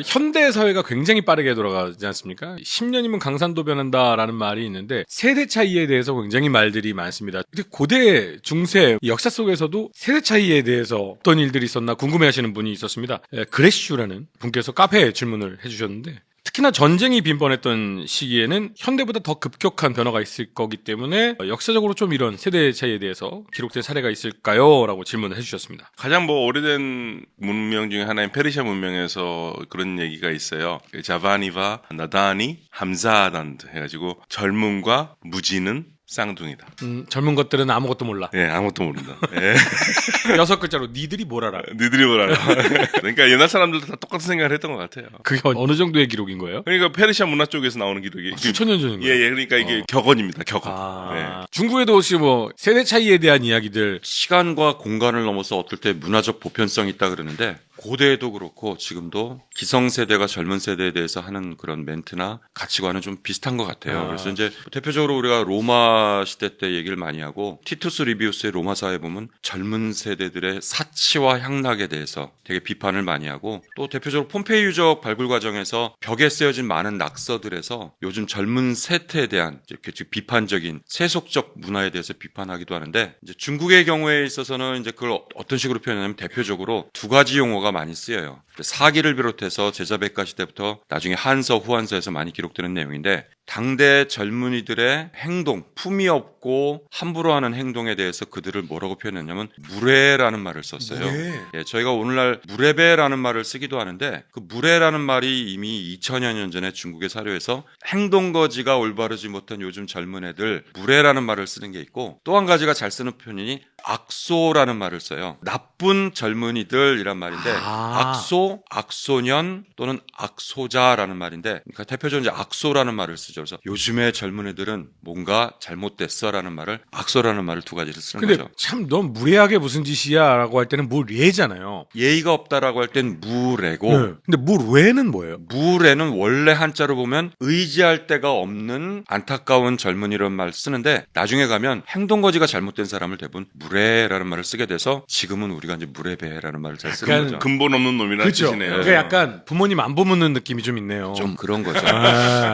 현대 사회가 굉장히 빠르게 돌아가지 않습니까? 10년이면 강산도 변한다라는 말이 있는데 세대 차이에 대해서 굉장히 말들이 많습니다. 근데 고대, 중세 역사 속에서도 세대 차이에 대해서 어떤 일들이 있었나 궁금해하시는 분이 있었습니다. 그레슈라는 분께서 카페에 질문을 해주셨는데 특히나 전쟁이 빈번했던 시기에는 현대보다 더 급격한 변화가 있을 거기 때문에 역사적으로 좀 이런 세대 차이에 대해서 기록된 사례가 있을까요? 라고 질문을 해주셨습니다. 가장 오래된 문명 중에 하나인 페르시아 문명에서 그런 얘기가 있어요. 자바니와 나다니 함자단드 해가지고 젊음과 무지는 쌍둥이다. 젊은 것들은 아무것도 몰라. 예, 아무것도 모른다. 예. 6글자로 니들이 뭘 알아? 니들이 뭘 알아. 그러니까 옛날 사람들도 다 똑같은 생각을 했던 것 같아요. 그게 어느 정도의 기록인 거예요? 그러니까 페르시아 문화 쪽에서 나오는 기록이 수천 년 전인 거예요? 예, 그러니까 이게 격언입니다. 격언. 예. 중국에도 혹시 세대 차이에 대한 이야기들 시간과 공간을 넘어서 어떨 때 문화적 보편성이 있다 그러는데 고대에도 그렇고 지금도 기성세대가 젊은 세대에 대해서 하는 그런 멘트나 가치관은 좀 비슷한 것 같아요. 그래서 이제 대표적으로 우리가 로마 시대 때 얘기를 많이 하고 티투스 리비우스의 로마사에 보면 젊은 세대들의 사치와 향락에 대해서 되게 비판을 많이 하고 또 대표적으로 폼페이 유적 발굴 과정에서 벽에 쓰여진 많은 낙서들에서 요즘 젊은 세태에 대한 이렇게 비판적인 세속적 문화에 대해서 비판하기도 하는데 이제 중국의 경우에 있어서는 이제 그걸 어떤 식으로 표현하냐면 대표적으로 두 가지 용어가 많이 쓰여요. 사기를 비롯해서 제자백가 시대부터 나중에 한서, 후한서에서 많이 기록되는 내용인데 당대 젊은이들의 행동, 품이 없고 함부로 하는 행동에 대해서 그들을 뭐라고 표현했냐면 무례라는 말을 썼어요. 예, 저희가 오늘날 무례배라는 말을 쓰기도 하는데 그 무례라는 말이 이미 2000여 년 전에 중국의 사료에서 행동거지가 올바르지 못한 요즘 젊은 애들 무례라는 말을 쓰는 게 있고 또 한 가지가 잘 쓰는 표현이 악소라는 말을 써요. 나쁜 젊은이들이란 말인데 악소, 악소년 또는 악소자라는 말인데 그러니까 대표적으로 이제 악소라는 말을 쓰죠. 그래서 요즘의 젊은 애들은 뭔가 잘못됐어라는 말을 악소라는 말을 두 가지를 쓰는 근데 거죠. 참 넌 무례하게 무슨 짓이야라고 할 때는 무례잖아요. 예의가 없다라고 할 땐 무례고 근데 무례는 뭐예요? 무례는 원래 한자로 보면 의지할 데가 없는 안타까운 젊은이라는 말 쓰는데 나중에 가면 행동거지가 잘못된 사람을 대부분 무례라는 말을 쓰게 돼서 지금은 우리가 이제 무례배라는 말을 잘 쓰는 거죠. 근본 없는 놈이라는 그렇죠. 뜻이네요. 그러니까 약간 부모님 안 보묻는 느낌이 좀 있네요. 좀 그런 거죠.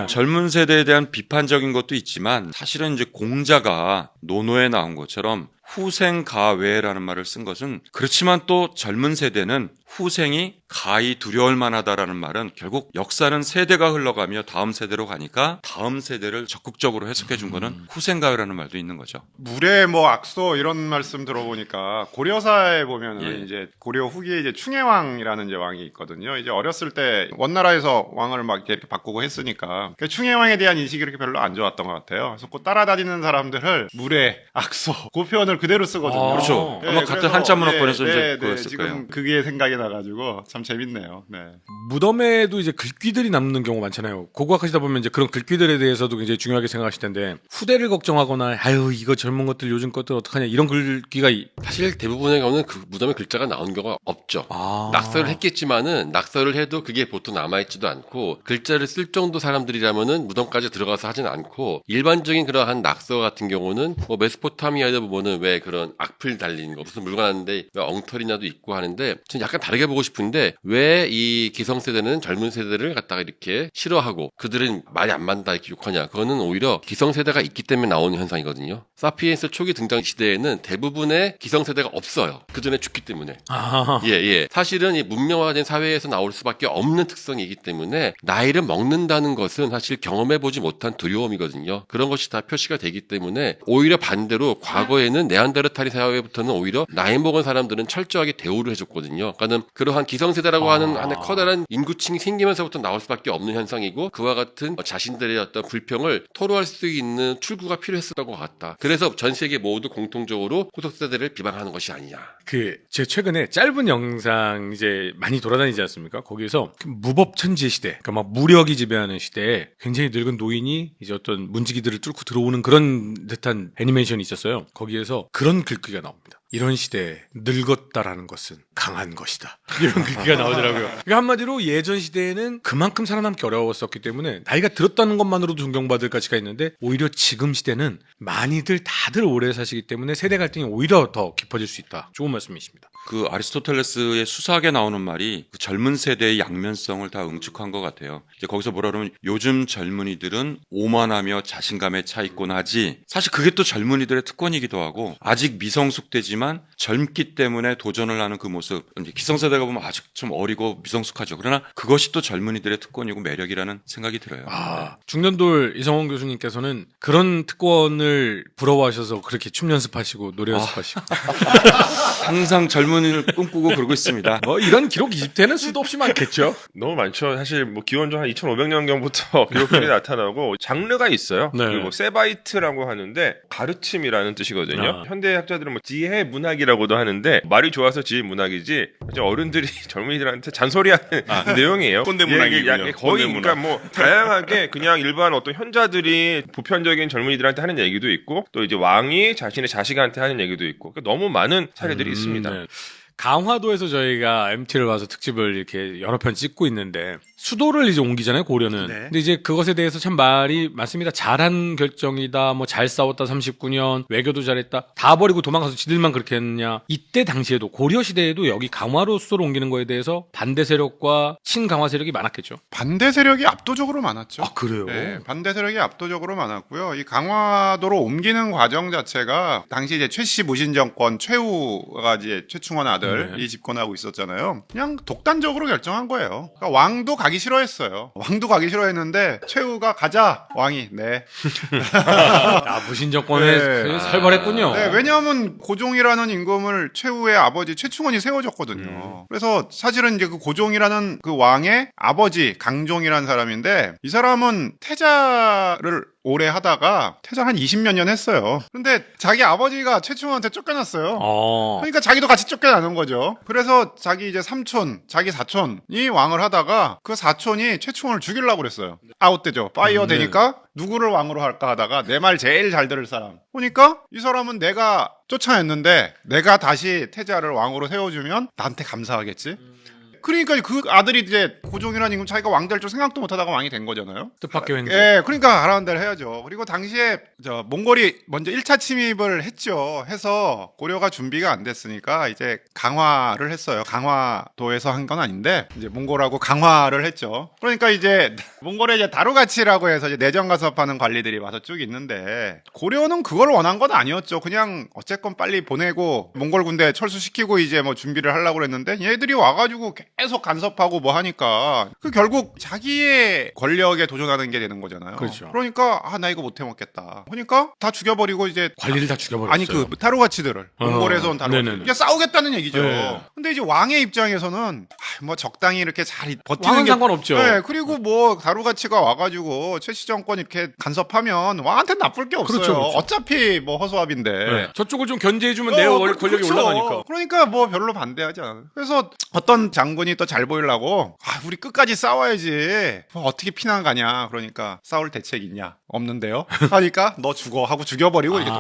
젊은 세대에 대한 비판적인 것도 있지만 사실은 이제 공자가 논어에 나온 것처럼 후생가외라는 말을 쓴 것은 그렇지만 또 젊은 세대는 후생이 가히 두려울 만하다라는 말은 결국 역사는 세대가 흘러가며 다음 세대로 가니까 다음 세대를 적극적으로 해석해 준 거는 후생가외라는 말도 있는 거죠. 무례 악소 이런 말씀 들어보니까 고려사에 보면은 이제 고려 후기에 이제 충혜왕이라는 이제 왕이 있거든요. 이제 어렸을 때 원나라에서 왕을 막 이렇게 바꾸고 했으니까 그 충혜왕에 대한 인식이 그렇게 별로 안 좋았던 것 같아요. 그래서 그 따라다니는 사람들을 무례, 악소 그 표현을 그대로 쓰거든요. 그렇죠. 네, 아마 같은 그래서, 한자 문화권에서 이제 그랬을 지금 거예요. 그게 생각이 나가지고 참 재밌네요. 네. 무덤에도 이제 글귀들이 남는 경우가 많잖아요. 고고학하시다 보면 이제 그런 글귀들에 대해서도 굉장히 중요하게 생각하실 텐데 후대를 걱정하거나 아유 이거 젊은 것들 요즘 것들 어떡하냐 이런 글귀가 사실 대부분의 경우는 그 무덤에 글자가 나온 경우가 없죠. 낙서를 했겠지만은 낙서를 해도 그게 보통 남아있지도 않고 글자를 쓸 정도 사람들이라면은 무덤까지 들어가서 하진 않고 일반적인 그러한 낙서 같은 경우는 메소포타미아에 보면은 왜 그런 악플 달린 거 무슨 물건 하는데 왜 엉터리나도 있고 하는데 전 약간 다르게 보고 싶은데 왜 이 기성세대는 젊은 세대를 갖다가 이렇게 싫어하고 그들은 말이 안 맞다 이렇게 욕하냐. 그거는 오히려 기성세대가 있기 때문에 나오는 현상이거든요. 사피엔스 초기 등장 시대에는 대부분의 기성세대가 없어요. 그 전에 죽기 때문에. 사실은 이 문명화된 사회에서 나올 수밖에 없는 특성이기 때문에 나이를 먹는다는 것은 사실 경험해보지 못한 두려움이거든요. 그런 것이 다 표시가 되기 때문에 오히려 반대로 과거에는 네안데르탈 사회부터는 오히려 나이 먹은 사람들은 철저하게 대우를 해줬거든요. 그러니까 그러한 기성세대라고 하는 커다란 인구층이 생기면서부터 나올 수밖에 없는 현상이고 그와 같은 자신들의 어떤 불평을 토로할 수 있는 출구가 필요했었던 것 같다. 그래서 전 세계 모두 공통적으로 후속세대를 비방하는 것이 아니냐. 제 최근에 짧은 영상 이제 많이 돌아다니지 않습니까? 거기에서 무법천지의 시대, 그러니까 막 무력이 지배하는 시대에 굉장히 늙은 노인이 이제 어떤 문지기들을 뚫고 들어오는 그런 듯한 애니메이션이 있었어요. 거기에서 그런 글귀가 나옵니다. 이런 시대에 늙었다라는 것은 강한 것이다. 이런 글귀가 나오더라고요. 그러니까 한마디로 예전 시대에는 그만큼 살아남기 어려웠었기 때문에 나이가 들었다는 것만으로도 존경받을 가치가 있는데 오히려 지금 시대는 많이들 다들 오래 사시기 때문에 세대 갈등이 오히려 더 깊어질 수 있다. 좋은 말씀이십니다. 그 아리스토텔레스의 수사학에 나오는 말이 그 젊은 세대의 양면성을 다 응축한 것 같아요. 이제 거기서 뭐라 그러면 요즘 젊은이들은 오만하며 자신감에 차 있곤 하지, 사실 그게 또 젊은이들의 특권이기도 하고 아직 미성숙되지만 젊기 때문에 도전을 하는 그 모습, 이제 기성세대가 보면 아직 좀 어리고 미성숙하죠. 그러나 그것이 또 젊은이들의 특권이고 매력이라는 생각이 들어요. 중년돌 이성원 교수님께서는 그런 특권을 부러워하셔서 그렇게 춤 연습하시고 노래 연습하시고 항상 젊은이를 꿈꾸고 그러고 있습니다. 뭐 이런 기록 20대는 수도 없이 많겠죠. 너무 많죠. 사실 뭐 기원전 한 2500년경부터 기록들이 나타나고 장르가 있어요. 네. 그리고 세바이트라고 하는데 가르침이라는 뜻이거든요. 아. 현대 학자들은 뭐 지혜 문학이라고도 하는데 말이 좋아서 지혜 문학이지 이제 어른들이 젊은이들한테 잔소리하는 내용이에요. 꼰대 예, 문학이군요. 거의 꼰대 문학. 그러니까 뭐 다양하게 그냥 일반 어떤 현자들이 보편적인 젊은이들한테 하는 얘기도 있고 또 이제 왕이 자신의 자식한테 하는 얘기도 있고 그러니까 너무 많은 사례들이 있습니다. 네. 강화도에서 저희가 MT를 와서 특집을 이렇게 여러 편 찍고 있는데 수도를 이제 옮기잖아요, 고려는. 네. 근데 이제 그것에 대해서 참 말이 많습니다. 잘한 결정이다, 뭐 잘 싸웠다 39년, 외교도 잘했다. 다 버리고 도망가서 지들만 그렇게 했냐. 이때 당시에도 고려 시대에도 여기 강화로 수도를 옮기는 거에 대해서 반대 세력과 친강화 세력이 많았겠죠. 반대 세력이 압도적으로 많았죠. 그래요? 네, 반대 세력이 압도적으로 많았고요. 이 강화도로 옮기는 과정 자체가 당시 이제 최씨 무신 정권 최후가 이제 최충원 아들이 집권하고 있었잖아요. 그냥 독단적으로 결정한 거예요. 그러니까 왕도 가기 싫어했어요. 왕도 가기 싫어했는데 최후가 가자. 왕이 네. 무신 정권에 네. 살벌했군요. 네, 왜냐하면 고종이라는 임금을 최후의 아버지 최충원이 세워줬거든요. 그래서 사실은 이제 그 고종이라는 그 왕의 아버지 강종이라는 사람인데 이 사람은 태자를 오래 하다가 태자 한 20몇 년 했어요. 근데 자기 아버지가 최충원한테 쫓겨났어요. 그러니까 자기도 같이 쫓겨나는 거죠. 그래서 자기 이제 삼촌, 자기 사촌이 왕을 하다가 그 사촌이 최충원을 죽이려고 그랬어요. 아웃되죠. 파이어 되니까 누구를 왕으로 할까 하다가 내 말 제일 잘 들을 사람. 보니까 이 사람은 내가 쫓아냈는데 내가 다시 태자를 왕으로 세워주면 나한테 감사하겠지. 그러니까 그 아들이 이제 고종이라는 임금 자기가 왕 될 줄 생각도 못하다가 왕이 된 거잖아요. 뜻밖의 횡재. 예, 그러니까 하라는 대로 해야죠. 그리고 당시에 몽골이 먼저 1차 침입을 했죠. 해서 고려가 준비가 안 됐으니까 이제 강화를 했어요. 강화도에서 한 건 아닌데 이제 몽골하고 강화를 했죠. 그러니까 이제 몽골에 이제 다루가치라고 해서 이제 내정 가섭하는 관리들이 와서 쭉 있는데 고려는 그걸 원한 건 아니었죠. 그냥 어쨌건 빨리 보내고 몽골 군대 철수시키고 이제 뭐 준비를 하려고 그랬는데 얘들이 와가지고 계속 간섭하고 뭐 하니까 그 결국 자기의 권력에 도전하는 게 되는 거잖아요. 그렇죠. 그러니까 나 이거 못 해먹겠다. 그러니까 다 죽여버리고 이제 관리를 다 죽여버렸어요. 아니 그 다루가치들을 몽골에서 온 다루가치들 네네네. 이게 싸우겠다는 얘기죠. 네. 근데 이제 왕의 입장에서는 뭐 적당히 이렇게 잘 버티는 왕은 게 상관없죠. 네, 그리고 뭐 다루가치가 와가지고 최씨 정권 이렇게 간섭하면 왕한테 나쁠 게 없어요. 그렇죠, 그렇죠. 어차피 뭐 허수아비인데. 네. 저쪽을 좀 견제해주면 내 권력이 그렇죠. 올라가니까. 그러니까 뭐 별로 반대하지 않아요. 그래서 어떤 장군이 또 잘 보이려고 우리 끝까지 싸워야지. 뭐 어떻게 피난 가냐. 그러니까 싸울 대책 있냐? 없는데요. 하니까 너 죽어 하고 죽여버리고 이렇게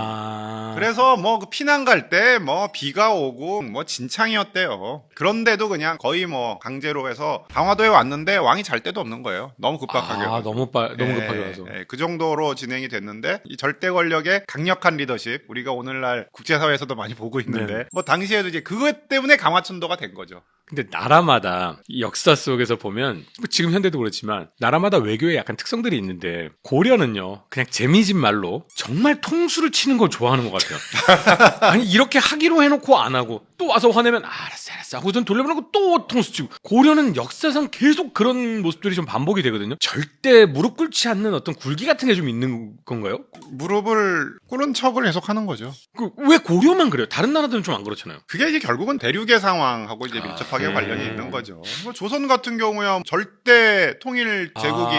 그래서 뭐 그 피난 갈 때 뭐 비가 오고 뭐 진창이었대요. 그런데도 그냥 거의 뭐 강제로 해서 강화도에 왔는데 왕이 잘 데도 없는 거예요. 너무 급박하게. 너무 급하게 와서. 그 정도로 진행이 됐는데 이 절대 권력의 강력한 리더십 우리가 오늘날 국제사회에서도 많이 보고 있는데 네. 뭐 당시에도 이제 그것 때문에 강화천도가 된 거죠. 근데 나라마다 이 역사 속에서 보면 뭐 지금 현대도 그렇지만 나라마다 외교에 약간 특성들이 있는데 고려는요 그냥 재미진 말로 정말 통수를 치는 걸 좋아하는 것 같아요. 아니 이렇게 하기로 해놓고 안 하고 또 와서 화내면 알았어 하고 전 돌려보내고 또 통수 치고 고려는 역사상 계속 그런 모습들이 좀 반복이 되거든요. 절대 무릎 꿇지 않는 어떤 굴기 같은 게 좀 있는 건가요? 무릎을 꿇은 척을 계속하는 거죠. 왜 고려만 그래요? 다른 나라들은 좀 안 그렇잖아요. 그게 이제 결국은 대륙의 상황하고 이제 밀접하게 관련이 있는 되는 거죠. 뭐 조선 같은 경우야 절대 통일 제국이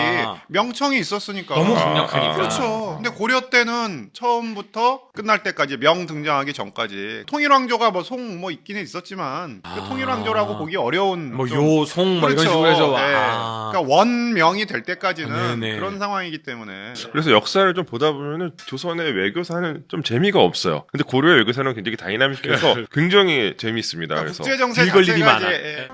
명청이 있었으니까. 너무 강력하니까. 그렇죠. 근데 고려 때는 처음부터 끝날 때까지 명 등장하기 전까지 통일왕조가 뭐 송 뭐 있기는 있었지만 그 통일왕조라고 보기 어려운 뭐 좀- 요송 뭐 이런 그렇죠. 식으로 해서 네. 그러니까 원명이 될 때까지는 네네. 그런 상황이기 때문에 그래서 역사를 좀 보다 보면은 조선의 외교사는 좀 재미가 없어요. 근데 고려의 외교사는 굉장히 다이나믹해서 굉장히 재미있습니다. 그래서 국제 정세 길 걸림이 자체가 많아. 이제